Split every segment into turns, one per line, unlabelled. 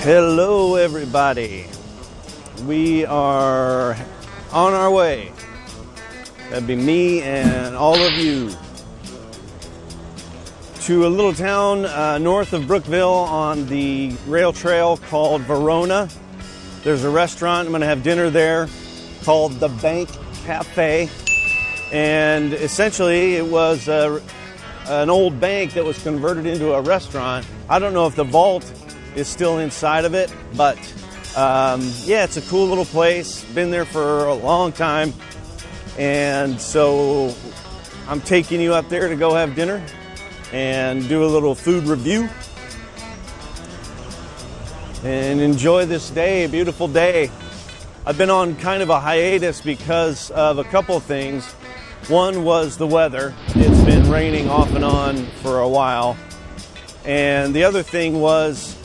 Hello everybody, we are on our way. That'd be me and all of you to a little town north of Brookville on the rail trail called Verona. There's a restaurant, I'm gonna have dinner there called the Bank Cafe, and essentially it was an old bank that was converted into a restaurant. I don't know if the vault is still inside of it, but yeah, it's a cool little place. Been there for a long time, and so I'm taking you up there to go have dinner and do a little food review and enjoy this day, a beautiful day. I've been on kind of a hiatus because of a couple of things. One was the weather. It's been raining off and on for a while, and the other thing was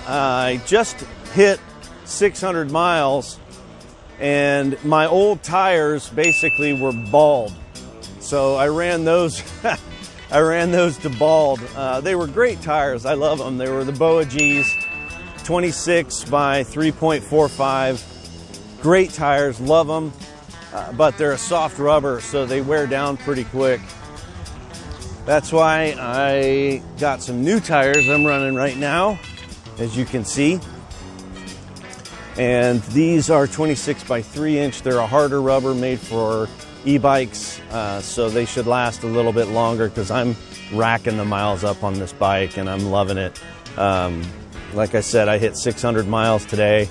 I just hit 600 miles and my old tires basically were bald. So I ran those to bald. They were great tires. I love them. They were the Boa G's 26 by 3.45. Great tires, love them. But they're a soft rubber, so they wear down pretty quick. That's why I got some new tires I'm running right now, as you can see. And these are 26 by 3 inch. They're a harder rubber made for e-bikes, so they should last a little bit longer because I'm racking the miles up on this bike and I'm loving it. Like I said, I hit 600 miles today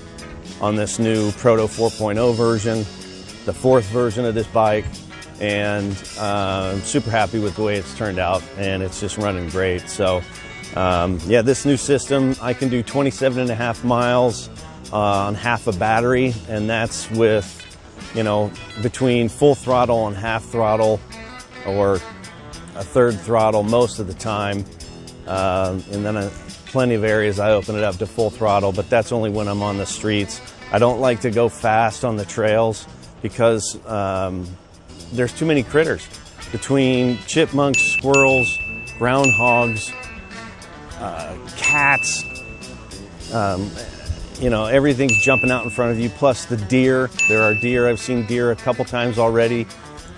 on this new Proto 4.0 version, the fourth version of this bike, and I'm super happy with the way it's turned out, and it's just running great. So yeah, this new system, I can do 27.5 miles on half a battery, and that's with, you know, between full throttle and half throttle, or a third throttle most of the time. And then plenty of areas I open it up to full throttle, but that's only when I'm on the streets. I don't like to go fast on the trails because there's too many critters. Between chipmunks, squirrels, groundhogs, cats, you know, everything's jumping out in front of you, plus the deer. There are deer. I've seen deer a couple times already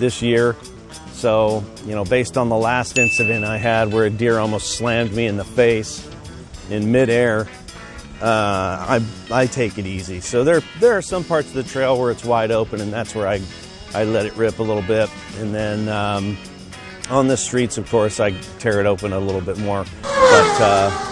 this year. So, you know, based on the last incident I had where a deer almost slammed me in the face in midair, I take it easy. So there are some parts of the trail where it's wide open, and that's where I let it rip a little bit. And then on the streets, of course, I tear it open a little bit more. But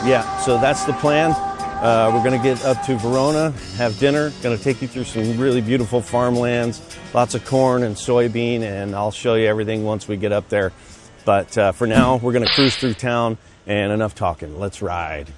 yeah, so that's the plan. We're gonna get up to Verona, have dinner, gonna take you through some really beautiful farmlands, lots of corn and soybean, and I'll show you everything once we get up there. But for now, we're gonna cruise through town, and enough talking, let's ride.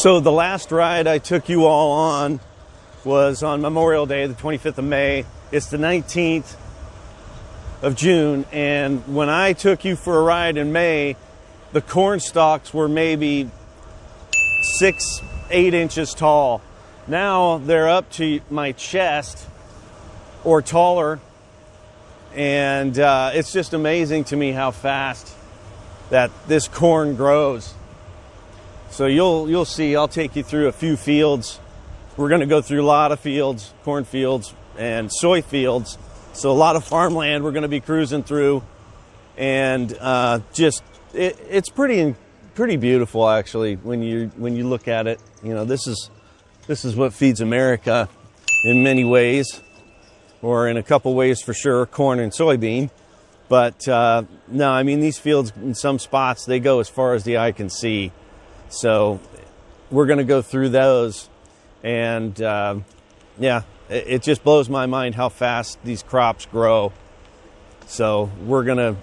So the last ride I took you all on was on Memorial Day, the 25th of May. It's the 19th of June, and when I took you for a ride in May, the corn stalks were maybe 6-8 inches tall. Now they're up to my chest or taller, and it's just amazing to me how fast that this corn grows. So you'll see, I'll take you through a few fields. We're going to go through a lot of fields, corn fields and soy fields. So a lot of farmland we're going to be cruising through, and it's pretty beautiful actually when you look at it. You know, this is what feeds America in many ways, or in a couple ways for sure, corn and soybean. But no, I mean, these fields in some spots, they go as far as the eye can see. So we're going to go through those, and yeah, it just blows my mind how fast these crops grow. So we're going to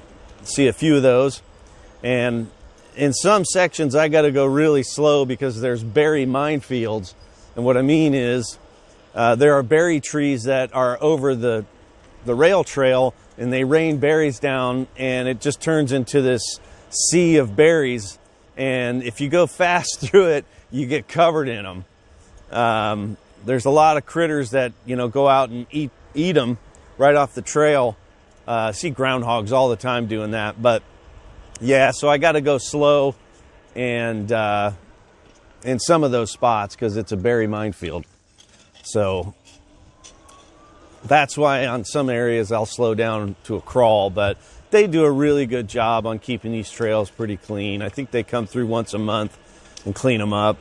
see a few of those, and in some sections I got to go really slow because there's berry minefields. And what I mean is there are berry trees that are over the rail trail, and they rain berries down, and it just turns into this sea of berries. And if you go fast through it, you get covered in them. There's a lot of critters that, you know, go out and eat them right off the trail. I see groundhogs all the time doing that. But yeah, so I got to go slow and in some of those spots because it's a berry minefield. So that's why on some areas I'll slow down to a crawl, but they do a really good job on keeping these trails pretty clean. I think they come through once a month and clean them up.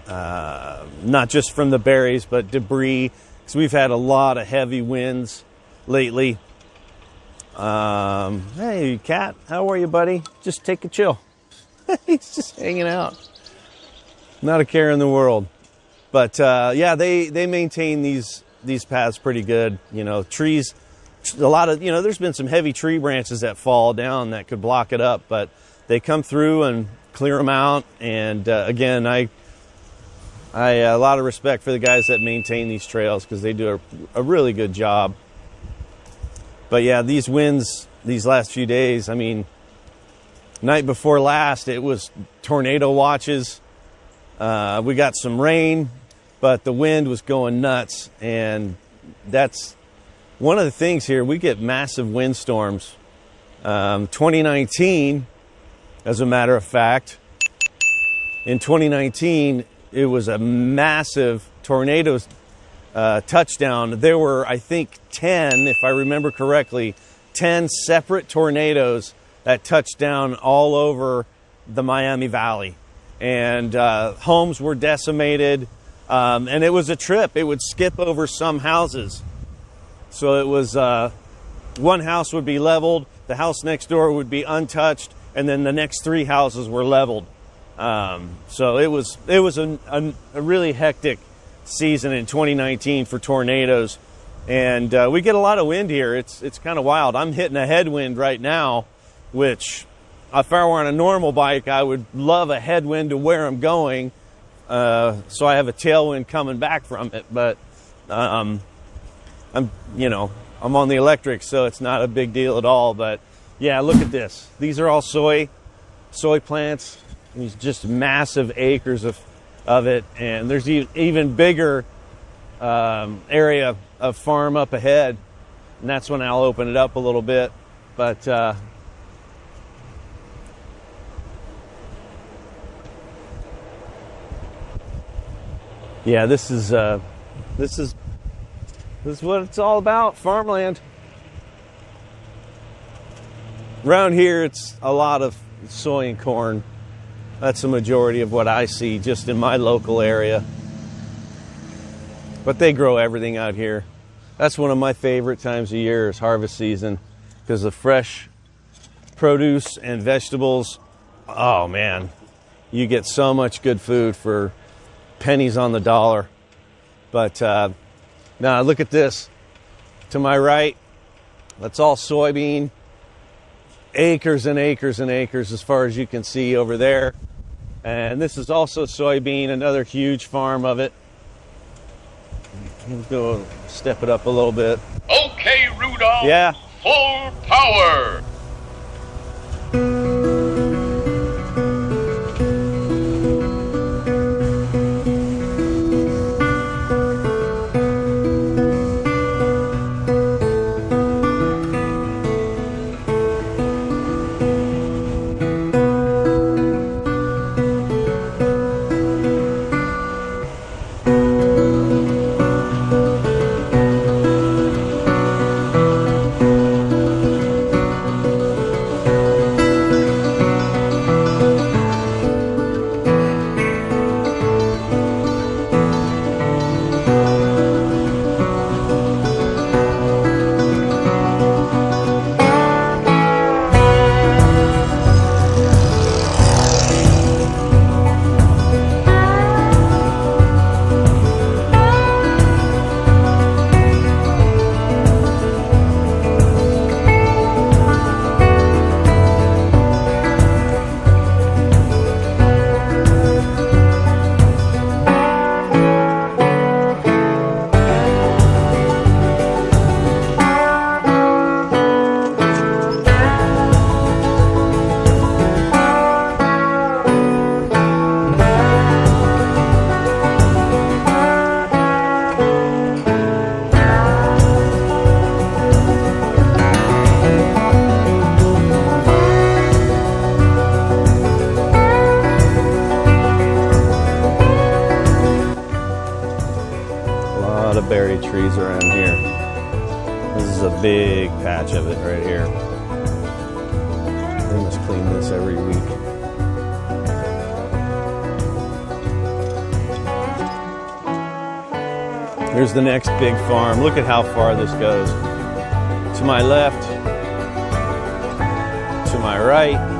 Not just from the berries, but debris, because we've had a lot of heavy winds lately. Hey, cat, how are you, buddy? Just take a chill. He's just hanging out. Not a care in the world. But yeah, they maintain these paths pretty good. You know, trees, a lot of, you know, there's been some heavy tree branches that fall down that could block it up, but they come through and clear them out. And again, I a lot of respect for the guys that maintain these trails because they do a really good job. But yeah, these winds these last few days, I mean, night before last, it was tornado watches. We got some rain, but the wind was going nuts. And that's one of the things here. We get massive windstorms. 2019, as a matter of fact, in 2019, it was a massive tornado touchdown. There were, I think, 10, if I remember correctly, 10 separate tornadoes that touched down all over the Miami Valley. And homes were decimated. And it was a trip. It would skip over some houses. So it was one house would be leveled, the house next door would be untouched, and then the next 3 houses were leveled. So it was a really hectic season in 2019 for tornadoes, and we get a lot of wind here. It's kind of wild. I'm hitting a headwind right now, which if I were on a normal bike, I would love a headwind to where I'm going, so I have a tailwind coming back from it. But I'm on the electric, so it's not a big deal at all. But yeah, look at this. These are all soy plants. These just massive acres of it, and there's even bigger area of farm up ahead, and that's when I'll open it up a little bit. But yeah, this is what it's all about, farmland. Around here, it's a lot of soy and corn. That's the majority of what I see just in my local area. But they grow everything out here. That's one of my favorite times of year is harvest season, because the fresh produce and vegetables, oh man, you get so much good food for pennies on the dollar. But now look at this. To my right, that's all soybean. Acres and acres and acres as far as you can see over there. And this is also soybean, another huge farm of it. We'll go step it up a little bit.
Okay, Rudolph.
Yeah.
Full power.
Of berry trees around here. This is a big patch of it right here. They must clean this every week. Here's the next big farm. Look at how far this goes. To my left, to my right.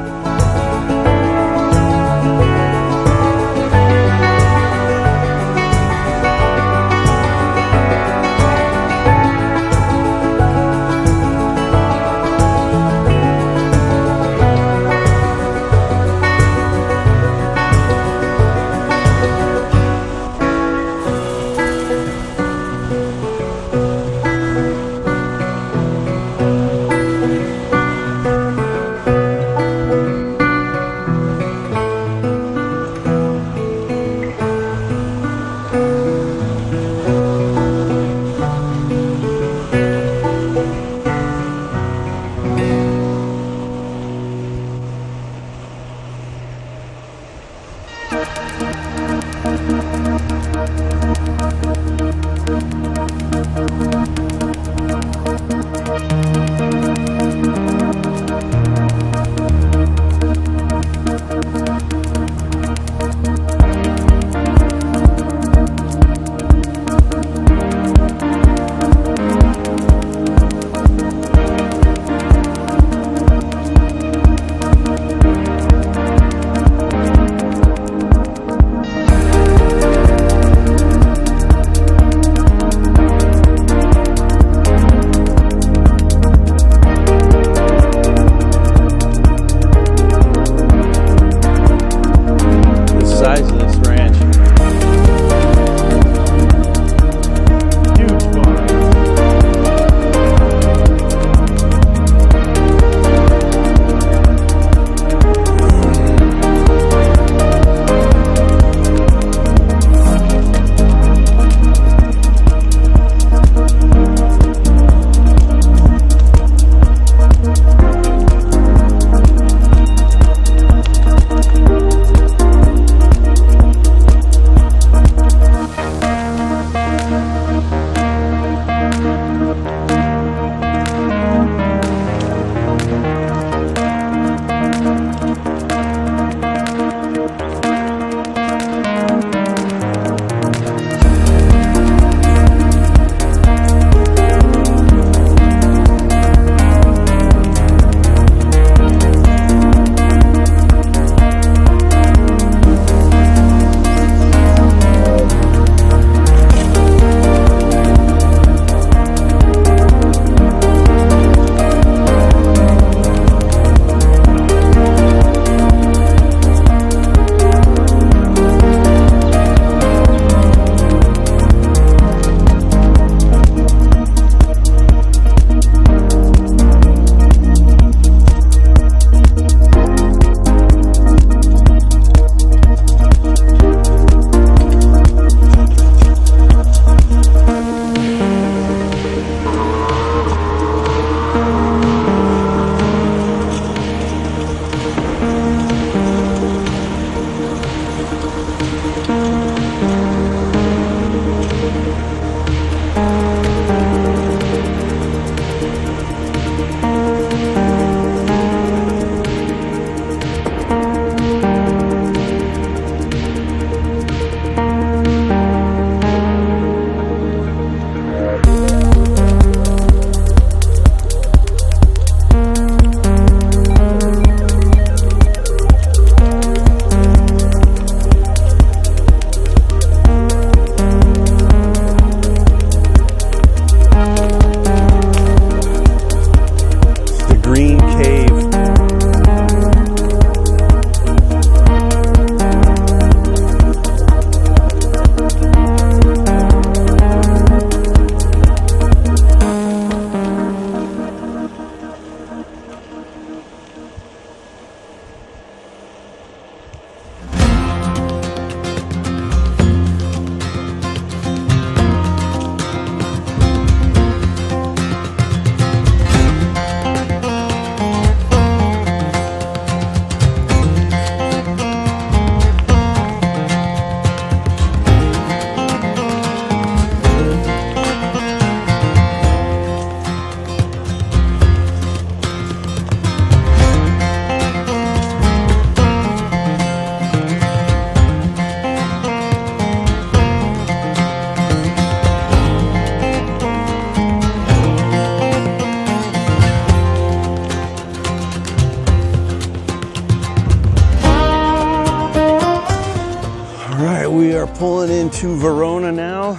to Verona now.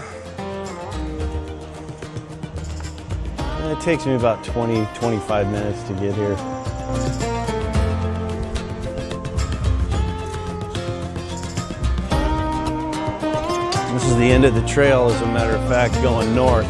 And it takes me about 20-25 minutes to get here. This is the end of the trail, as a matter of fact, going north.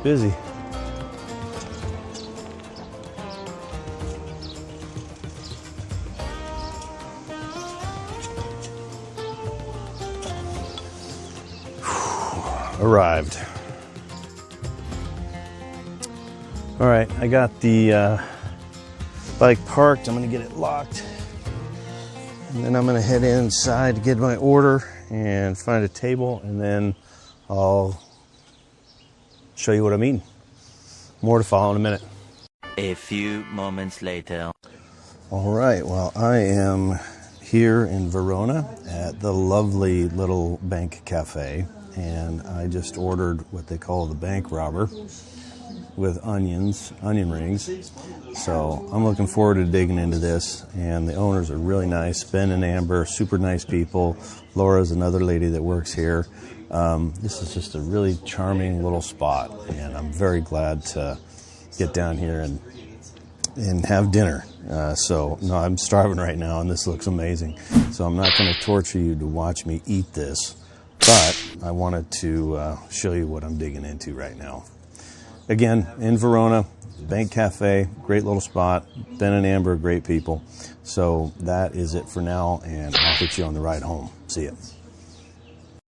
Busy. Arrived. All right, I got the bike parked. I'm gonna get it locked, and then I'm gonna head inside to get my order and find a table, and then I'll show you what I mean. More to follow in a minute.
A few moments later.
All right, well, I am here in Verona at the lovely little bank cafe, and I just ordered what they call the bank robber with onion rings. So I'm looking forward to digging into this, and the owners are really nice. Ben and Amber, super nice people. Laura's another lady that works here. This is just a really charming little spot, and I'm very glad to get down here and have dinner. So, no, I'm starving right now, and this looks amazing. So I'm not going to torture you to watch me eat this, but I wanted to show you what I'm digging into right now. Again, in Verona, Bank Cafe, great little spot. Ben and Amber, great people. So that is it for now, and I'll put you on the ride home. See ya.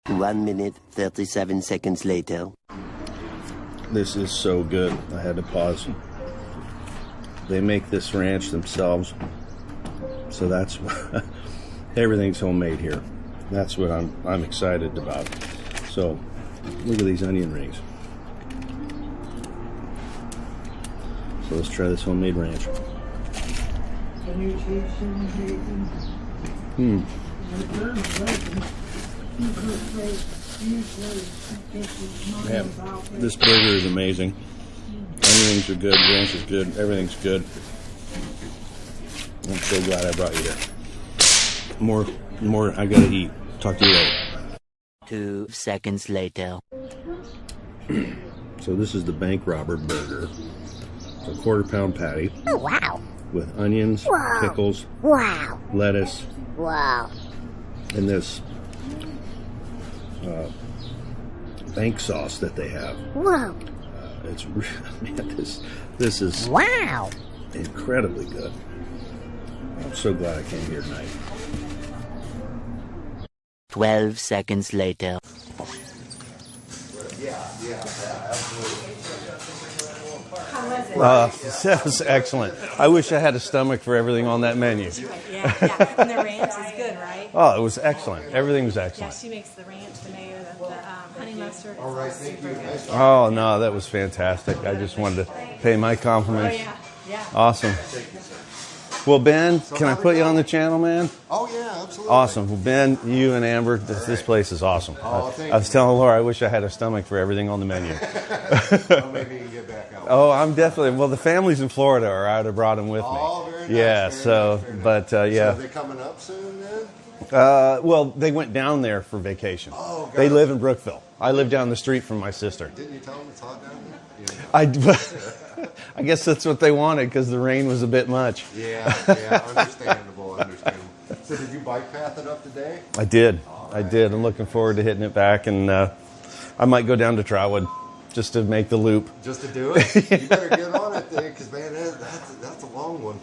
1 minute, 37 seconds later.
This is so good. I had to pause. They make this ranch themselves, so that's everything's homemade here. That's what I'm excited about. So look at these onion rings. So let's try this homemade ranch. Man, this burger is amazing. Onion rings are good, ranch is good, everything's good. I'm so glad I brought you here. More I gotta eat. Talk to you later.
2 seconds later.
So this is the bank robber burger. It's a 1/4 pound patty.
Oh, wow.
With onions,
Wow.
pickles,
Wow.
lettuce,
Wow.
and this bank sauce that they have.
Wow.
It's man, this is
Wow.
incredibly good. I'm so glad I came here tonight.
12 seconds later.
That was excellent. I wish I had a stomach for everything on that menu.
Yeah. And the ranch is good, right?
Oh, it was excellent. Everything was
Yeah,
excellent.
she makes the ranch, the mayo, the honey mustard. All right, super good.
Oh, no, that was fantastic. I just wanted to pay my compliments.
Oh, yeah.
Awesome. Well, Ben, can I put you on the channel, man?
Oh, yeah, absolutely.
Awesome. Well, Ben, you and Amber, this place is awesome.
Oh, thank
I was telling Laura, I wish I had a stomach for everything on the menu.
Well, maybe you can get back out.
Oh, I'm definitely. Well, the families in Florida are out. I brought them with me.
Oh, very nice.
Yeah.
Very
So,
nice, very nice.
but yeah.
So are they coming up soon then?
Well, they went down there for vacation.
Oh, got
they
it.
live in Brookville. I live down the street from my sister.
Didn't you tell them it's hot down there? Yeah.
I guess that's what they wanted because the rain was a bit much.
Yeah, understandable. So did you bike path it up today?
I did. I did. I'm looking forward to hitting it back, and I might go down to Trotwood just to make the loop.
Just to do it? You better get on it then, because, man, that's a long one.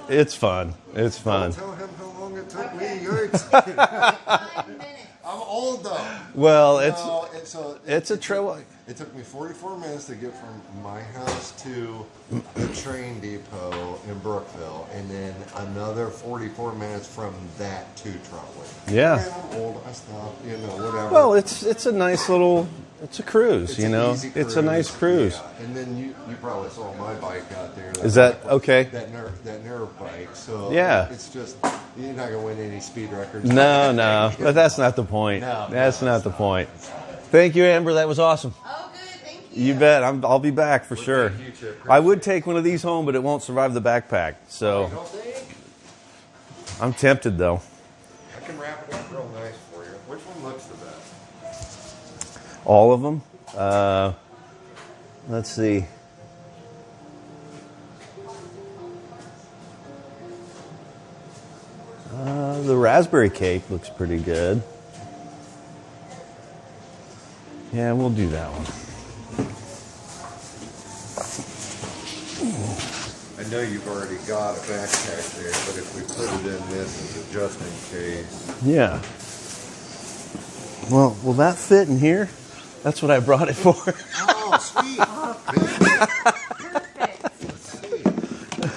It's fun. It's fun.
Don't tell him how long it took me. You're excited. 5 minutes. I'm old, though.
Well,
it's
a trail.
It took me 44 minutes to get from my house to the train depot in Brookville, and then another 44 minutes from that to Trotwood.
Yeah.
Man, I'm old. I stopped, whatever.
Well, it's a nice little, it's a cruise,
It's an easy
It's a nice cruise.
Yeah. And then you probably saw my bike out there.
Is that okay?
That nerve bike. So
yeah,
it's just, you're not going to win any speed records.
No, but that's not the point. That's not the point. Thank you, Amber. That was awesome.
Oh, good. Thank you.
You bet. I'll be back for sure. I would take one of these home, but it won't survive the backpack. So I'm tempted, though.
I can wrap it up real nice for you. Which one looks the best?
All of them. Let's see. The raspberry cake looks pretty good. Yeah, we'll do that one.
I know you've already got a backpack there, but if we put it in this as a just in case.
Yeah. Well, will that fit in here? That's what I brought it for.
Oh, sweet.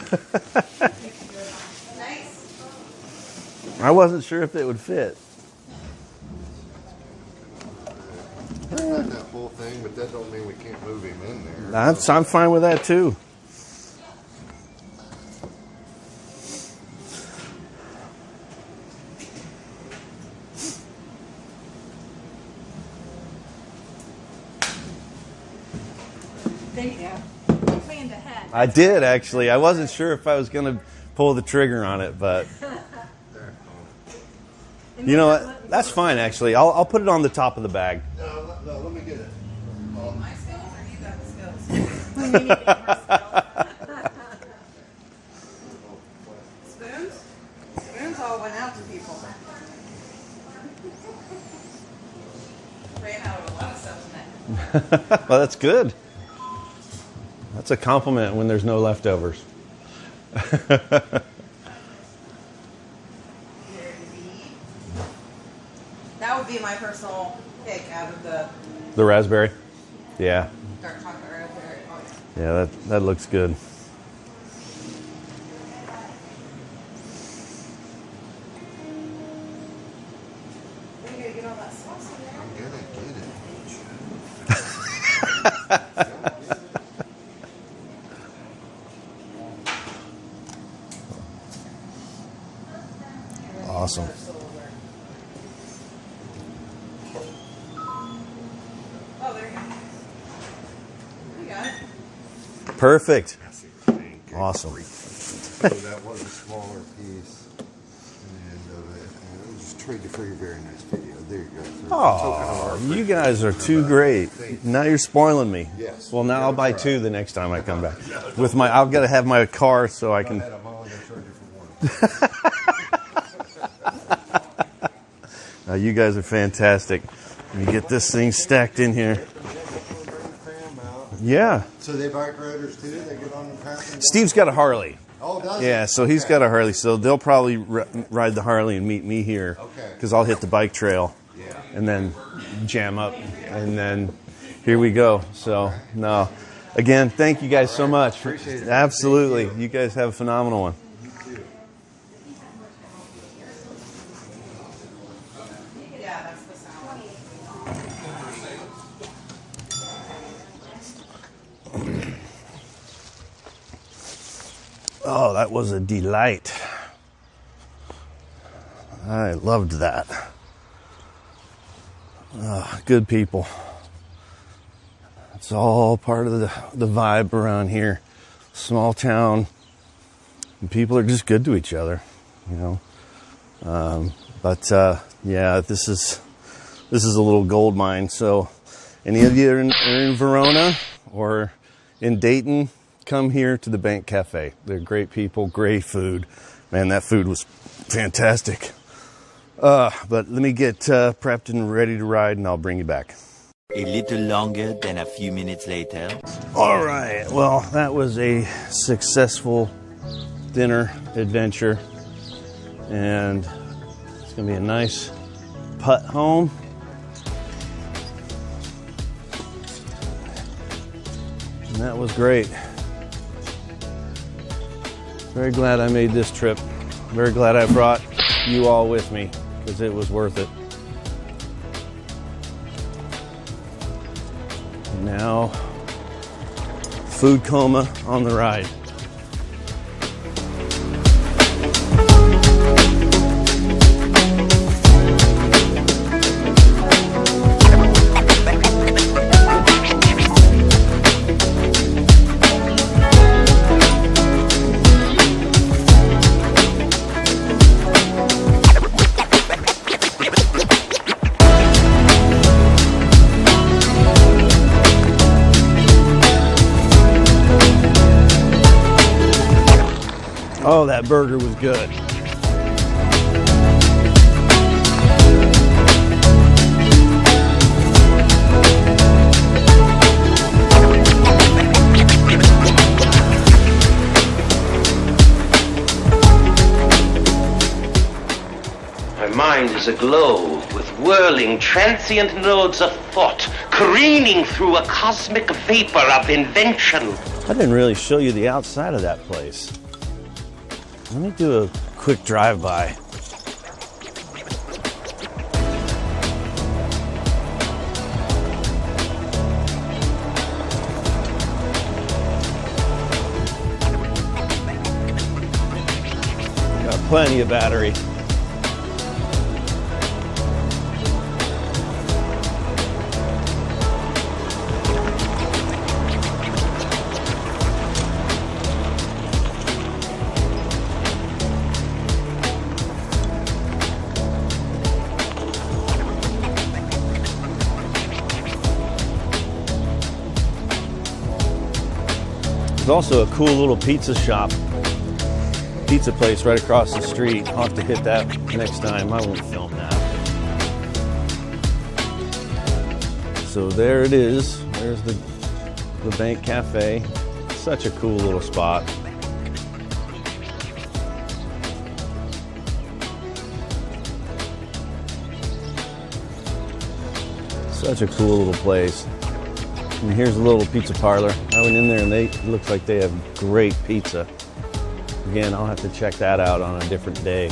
Perfect. Nice.
I wasn't sure if it would fit.
Not that whole thing, but that don't mean we can't move him in there.
I'm fine with that too.
Thank you. I planned ahead.
I did actually. I wasn't sure if I was going to pull the trigger on it, but you know what? That's fine actually. I'll put it on the top of the bag.
No, let me get it.
My skills or you got the skills? We need to get more skills. Spoons? Spoons all went out to people. Ran out of a lot of stuff tonight.
Well, that's good. That's a compliment when there's no leftovers.
That would be my personal pick out of
the raspberry. Yeah.
dark chocolate raspberry. Oh,
Yeah, that looks good.
yeah. You gotta get all that sauce in there.
Get it.
Awesome.
Oh, there you go. You got it.
Perfect. Awesome.
So that was a smaller piece. And of it. And I'll just trade you for your very nice video. There you go. So
Oh, you guys are too great. Now you're spoiling me.
Yes.
Well, now I'll buy two the next time I come back. I've got to have my car so I can.
I'm only going to charge you for one.
You guys are fantastic. Let me get this thing stacked in here. Yeah.
So they bike riders too? They get on the path?
Steve's got a Harley.
Oh, does he?
Yeah, so he's got a Harley. So they'll probably ride the Harley and meet me here.
Okay.
Because I'll hit the bike trail.
Yeah.
And then jam up. And then here we go. So, no. Again, thank you guys so much.
Appreciate it.
Absolutely. You guys have a phenomenal one.
Yeah, that's the sound.
Oh, that was a delight. I loved that. Good people. It's all part of the vibe around here. Small town. And people are just good to each other, you know. Yeah, this is a little gold mine. So any of you are in Verona or in Dayton, come here to the Bank Cafe. They're great people, great food. Man, that food was fantastic. But let me get prepped and ready to ride, and I'll bring you back.
A little longer than a few minutes later.
All right, well, that was a successful dinner adventure, and it's gonna be a nice putt home. And that was great. Very glad I made this trip. Very glad I brought you all with me, because it was worth it. Now, food coma on the ride. Oh, that burger was good.
My mind is aglow with whirling, transient nodes of thought, careening through a cosmic vapor of invention.
I didn't really show you the outside of that place. Let me do a quick drive-by. Got plenty of battery. There's also a cool little pizza place right across the street. I'll have to hit that next time. I won't film that. So there it is. There's the Bank Cafe. Such a cool little spot. Such a cool little place. And here's a little pizza parlor. I went in there and it looks like they have great pizza. Again, I'll have to check that out on a different day.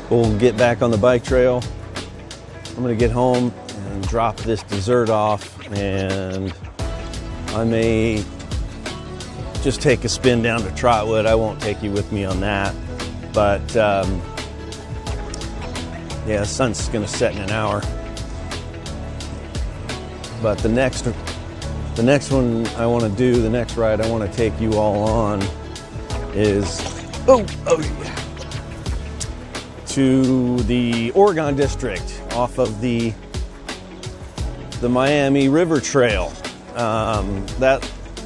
We'll get back on the bike trail. I'm gonna get home and drop this dessert off, and I may just take a spin down to Trotwood. I won't take you with me on that, but yeah, the sun's gonna set in an hour. But the next one I want to do, the next ride I want to take you all on is yeah, to the Oregon District off of the Miami River Trail.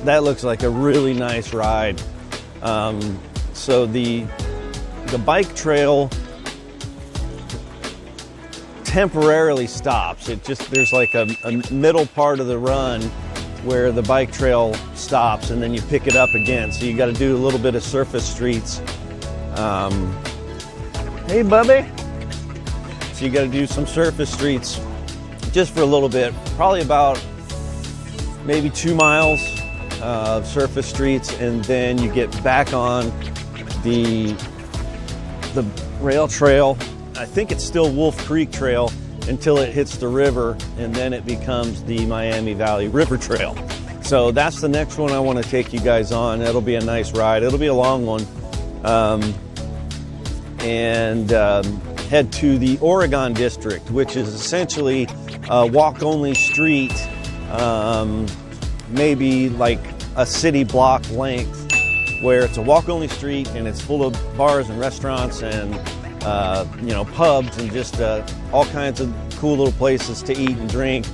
That looks like a really nice ride. So the bike trail temporarily stops. There's like a middle part of the run where the bike trail stops, and then you pick it up again. So you got to do a little bit of surface streets. Hey, Bubby. So you got to do some surface streets just for a little bit, probably about maybe 2 miles of surface streets, and then you get back on the rail trail. I think it's still Wolf Creek Trail until it hits the river, and then it becomes the Miami Valley River Trail. So that's the next one I want to take you guys on. It'll be a nice ride. It'll be a long one. Head to the Oregon District, which is essentially a walk-only street, maybe like a city block length, where it's a walk-only street and it's full of bars and restaurants and you know, pubs and just all kinds of cool little places to eat and drink,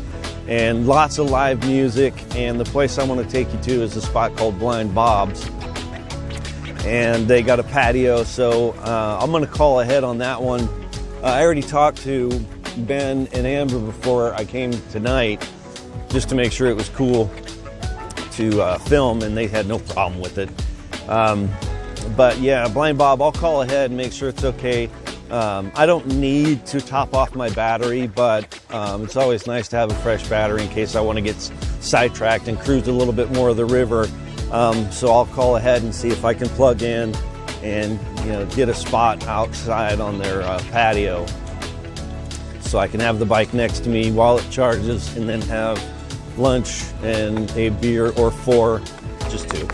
and lots of live music. And the place I want to take you to is a spot called Blind Bob's, and they got a patio, so I'm going to call ahead on that one. I already talked to Ben and Amber before I came tonight just to make sure it was cool to film, and they had no problem with it. But yeah, Blind Bob, I'll call ahead and make sure it's okay. I don't need to top off my battery, but it's always nice to have a fresh battery in case I want to get sidetracked and cruise a little bit more of the river. So I'll call ahead and see if I can plug in and, you know, get a spot outside on their patio, so I can have the bike next to me while it charges, and then have lunch and a beer or 4, just 2.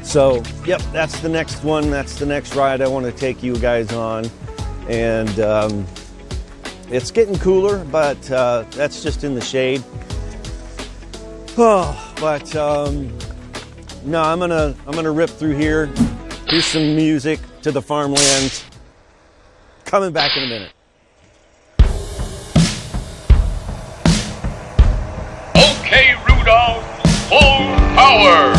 So, yep, that's the next one. That's the next ride I want to take you guys on. And it's getting cooler, but that's just in the shade. Oh, but no, I'm gonna rip through here. Here's some music to the farmlands. Coming back in a minute.
Okay, Rudolph, full power!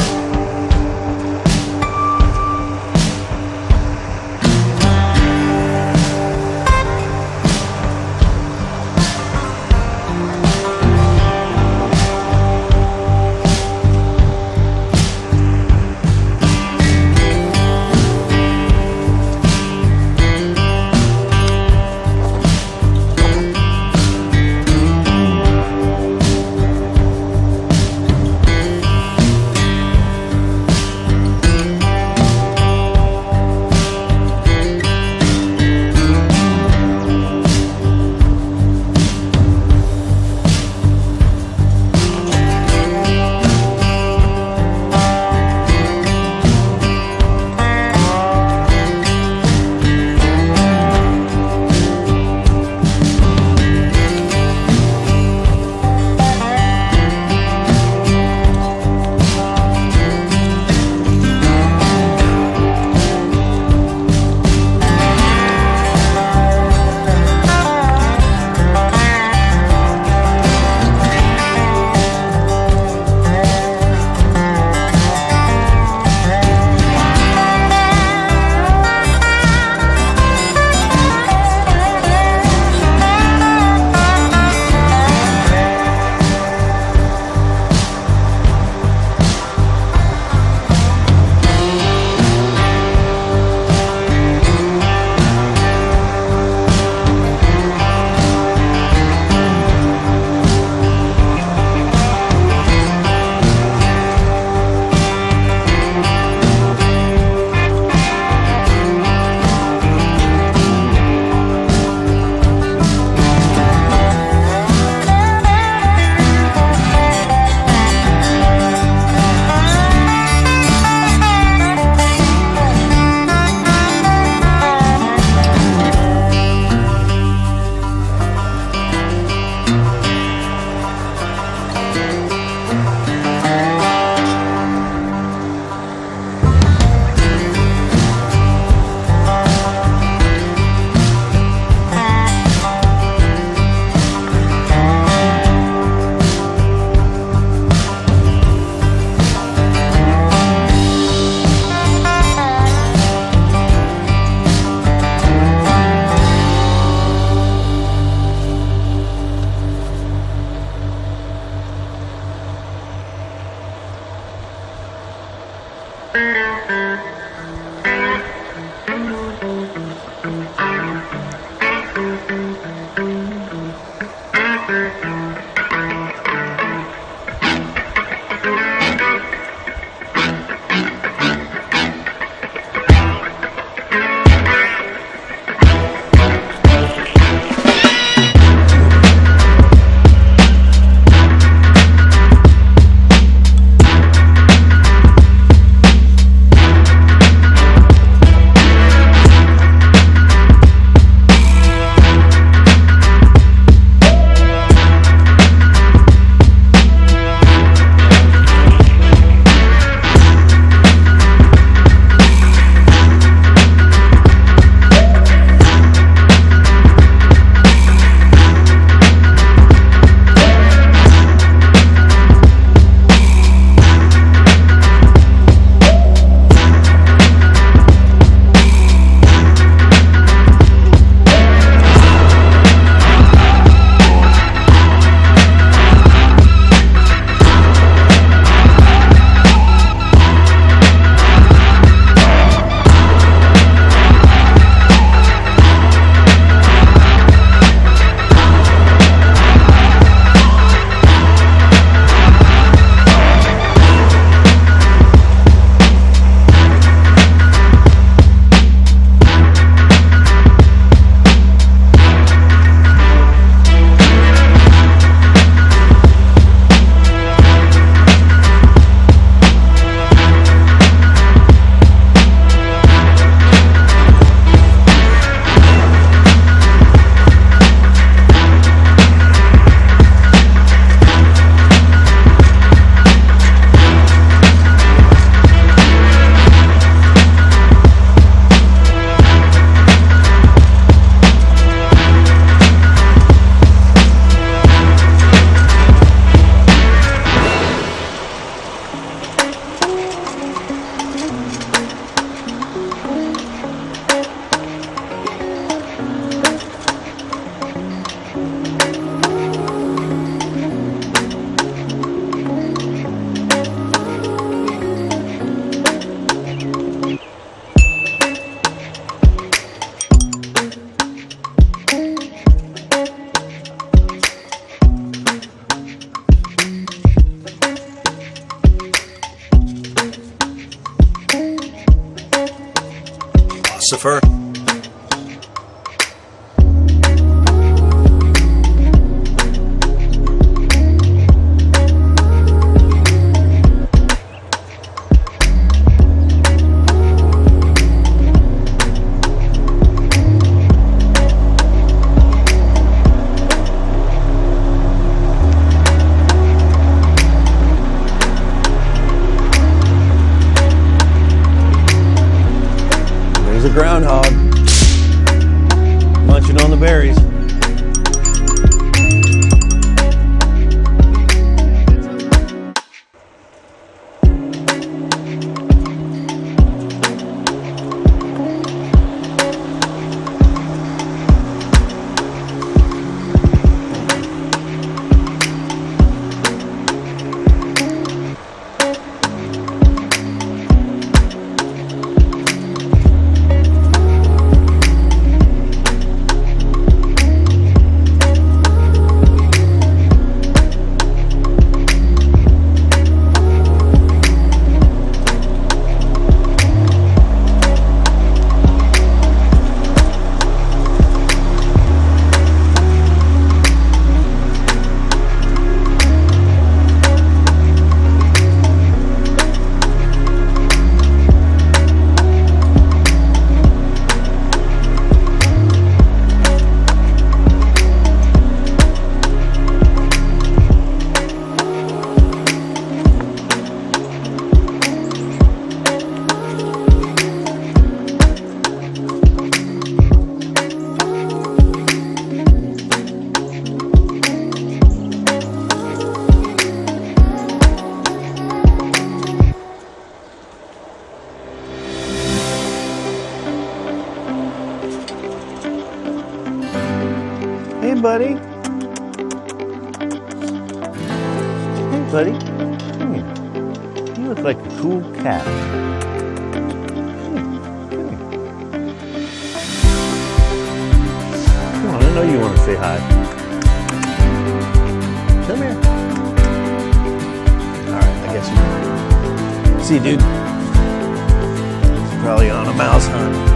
philosopher. There's a groundhog munching on the berries. Hey, buddy. Hey, buddy. You look like a cool cat. Come on, I know you want to say hi. Come here. All right, I guess you can. See, dude. He's probably on a mouse hunt.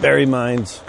Berry mines,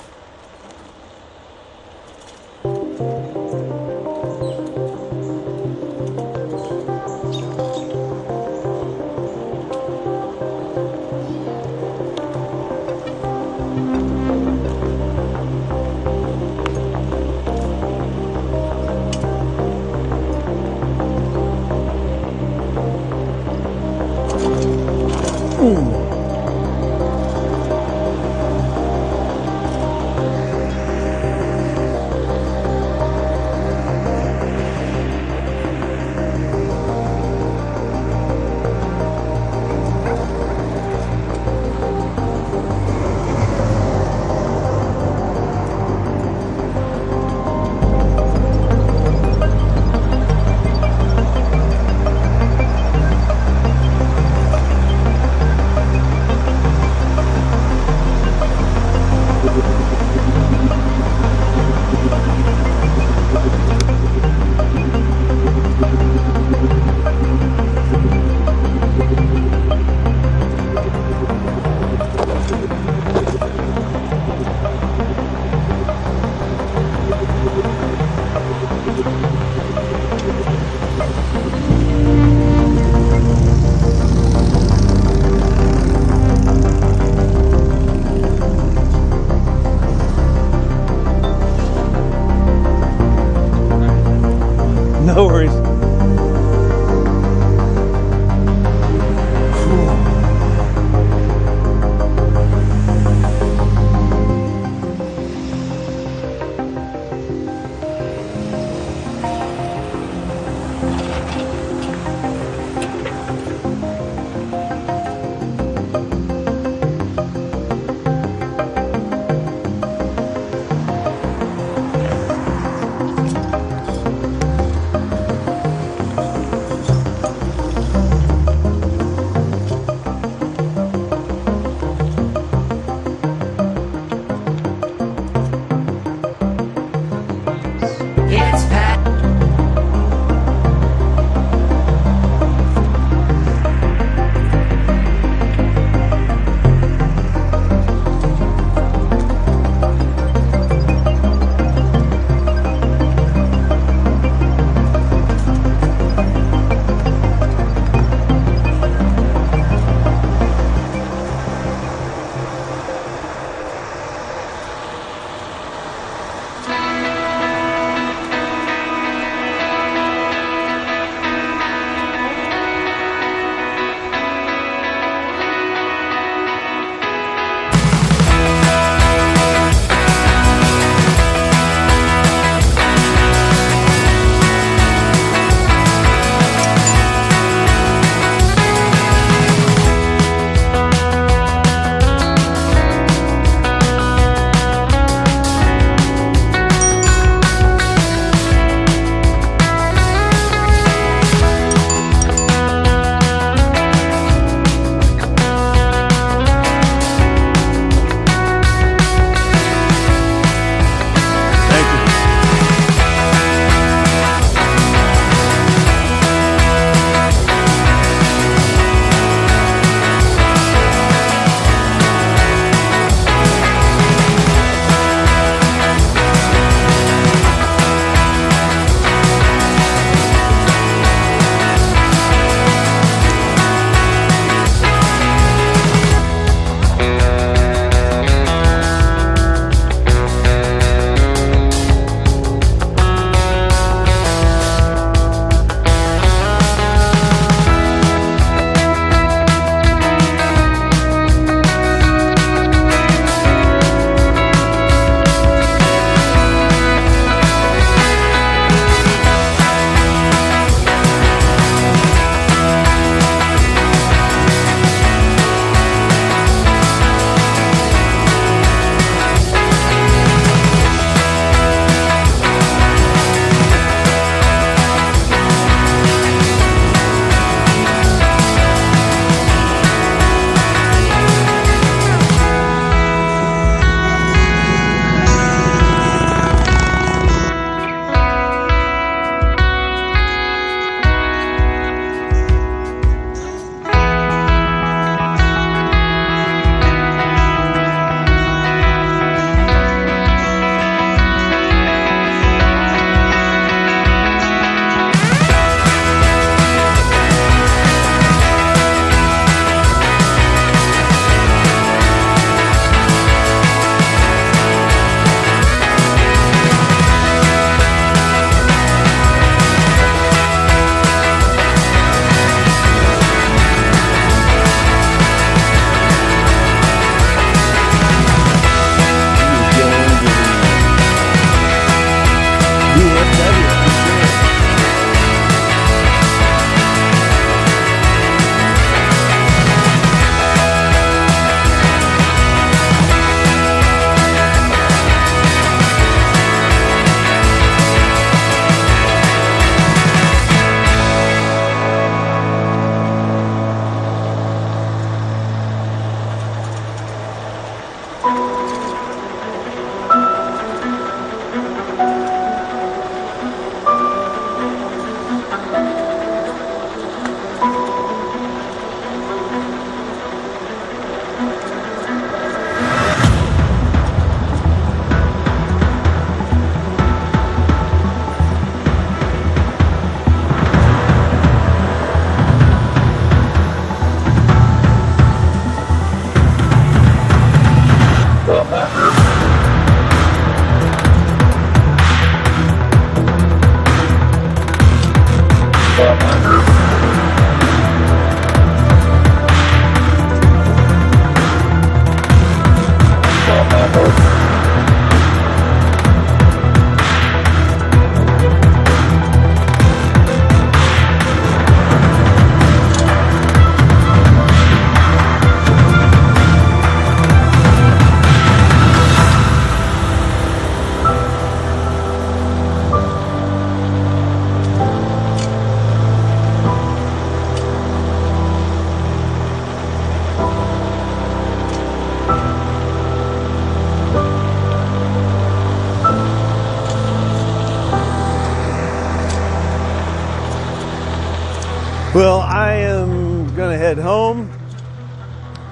Well, I am gonna head home,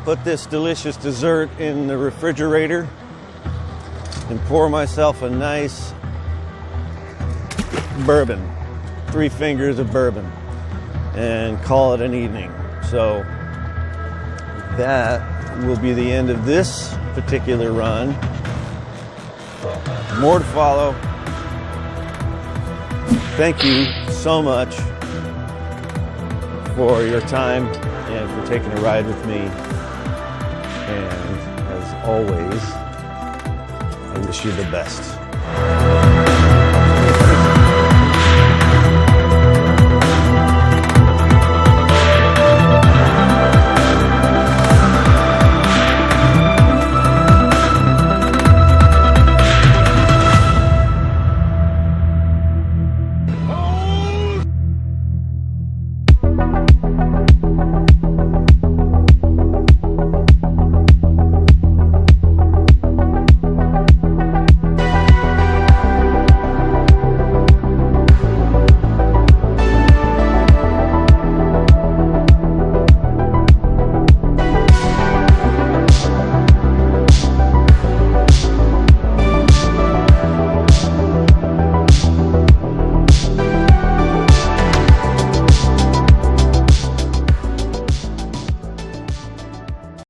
put this delicious dessert in the refrigerator, and pour myself a nice bourbon, 3 fingers of bourbon, and call it an evening. So that will be the end of this particular run. More to follow. Thank you so much for your time and for taking a ride with me. And as always, I wish you the best.